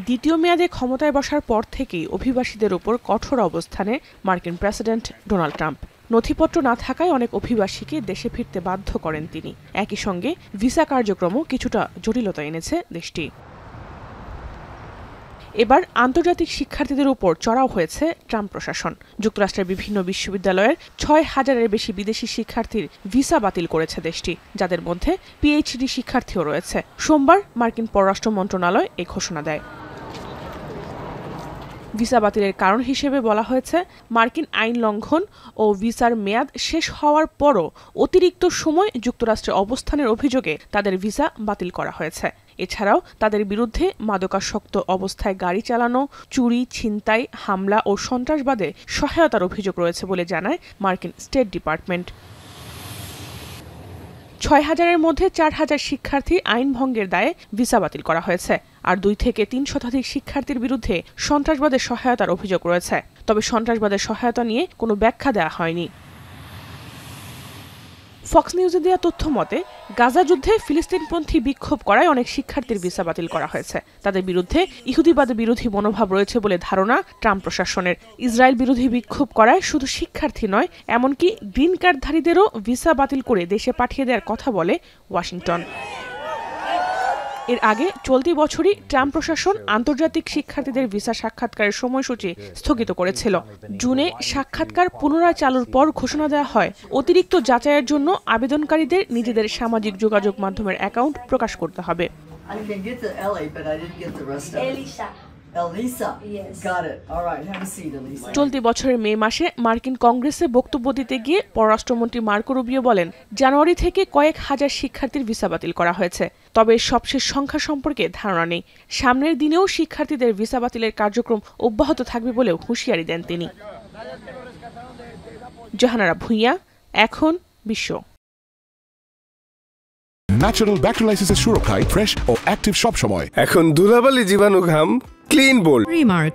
দ্বিতীয় মেয়াদে ক্ষমতায় বসার পর থেকেই অভিবাসীদের উপর কঠোর অবস্থানে মার্কিন প্রেসিডেন্ট ডোনাল্ড ট্রাম্প। নথিপত্র না থাকায় অনেক অভিবাসীকে দেশে ফিরতে বাধ্য করেন তিনি। একই সঙ্গে ভিসা কার্যক্রমও কিছুটা জটিলতা এনেছে দেশটি। এবার আন্তর্জাতিক শিক্ষার্থীদের উপর চড়াও হয়েছে ট্রাম্প প্রশাসন। যুক্তরাষ্ট্রের বিভিন্ন বিশ্ববিদ্যালয়ের ৬,০০০-এর বেশি বিদেশি শিক্ষার্থীর ভিসা বাতিল করেছে দেশটি, যাদের মধ্যে পিএইচডি শিক্ষার্থীও রয়েছে। সোমবার মার্কিন পররাষ্ট্র মন্ত্রণালয় এই ঘোষণা দেয়। ভিসা বাতিলের কারণ হিসেবে বলা হয়েছে, মার্কিন আইন লঙ্ঘন ও ভিসার মেয়াদ শেষ হওয়ার পরও অতিরিক্ত সময় যুক্তরাষ্ট্রে অবস্থানের অভিযোগে তাদের ভিসা বাতিল করা হয়েছে। এছাড়াও তাদের বিরুদ্ধে মাদকাসক্ত অবস্থায় গাড়ি চালানো, চুরি, ছিনতাই, হামলা ও সন্ত্রাসবাদে সহায়তার অভিযোগ রয়েছে বলে জানায় মার্কিন স্টেট ডিপার্টমেন্ট। ৬,০০০-এর মধ্যে ৪,০০০ শিক্ষার্থী আইন ভঙ্গের দায়ে ভিসা বাতিল করা হয়েছে, আর ২ থেকে ৩ শতাধিক শিক্ষার্থীর বিরুদ্ধে সন্ত্রাসবাদের সহায়তার অভিযোগ রয়েছে। তবে সন্ত্রাসবাদের সহায়তা নিয়ে কোনো ব্যাখ্যা দেওয়া হয়নি। ফক্স নিউজে দেওয়া তথ্য মতে, গাজা যুদ্ধে ফিলিস্তিনপন্থী বিক্ষোভ করায় অনেক শিক্ষার্থীর ভিসা বাতিল করা হয়েছে। তাদের বিরুদ্ধে ইহুদিবাদ বিরোধী মনোভাব রয়েছে বলে ধারণা ট্রাম্প প্রশাসনের। ইসরায়েল বিরোধী বিক্ষোভ করায় শুধু শিক্ষার্থী নয়, এমনকি গ্রিন কার্ডধারীদেরও ভিসা বাতিল করে দেশে পাঠিয়ে দেওয়ার কথা বলে ওয়াশিংটন। এর আগে চলতি বছরই ট্রাম্প প্রশাসন আন্তর্জাতিক শিক্ষার্থীদের ভিসা সাক্ষাৎকারের সময়সূচি স্থগিত করেছিল। জুনে সাক্ষাৎকার পুনরায় চালুর পর ঘোষণা দেওয়া হয়, অতিরিক্ত যাচাইয়ের জন্য আবেদনকারীদের নিজেদের সামাজিক যোগাযোগ মাধ্যমের অ্যাকাউন্ট প্রকাশ করতে হবে। চলতি বছরের মে মাসে মার্কিন কংগ্রেসে বক্তব্য দিতে গিয়ে পররাষ্ট্রমন্ত্রী মার্কো রুবিও বলেন, জানুয়ারি থেকে কয়েক হাজার শিক্ষার্থীর ভিসা বাতিল করা হয়েছে, তবে সবশেষ সংখ্যা সম্পর্কে ধারণা নেই। সামনের দিনেও শিক্ষার্থীদের ভিসা বাতিলের কার্যক্রম অব্যাহত থাকবে বলেও হুঁশিয়ারি দেন তিনি। জাহানারা ভুঁইয়া, এখন বিশ্ব। ন্যাচারাল ব্যাকটেরিয়ালাইসিসের সুরক্ষায় ফ্রেশ ও অ্যাক্টিভ সব সময়। এখন ধুলাবালি জীবাণু ঘাম ক্লিন বোল্ড রিমার্ক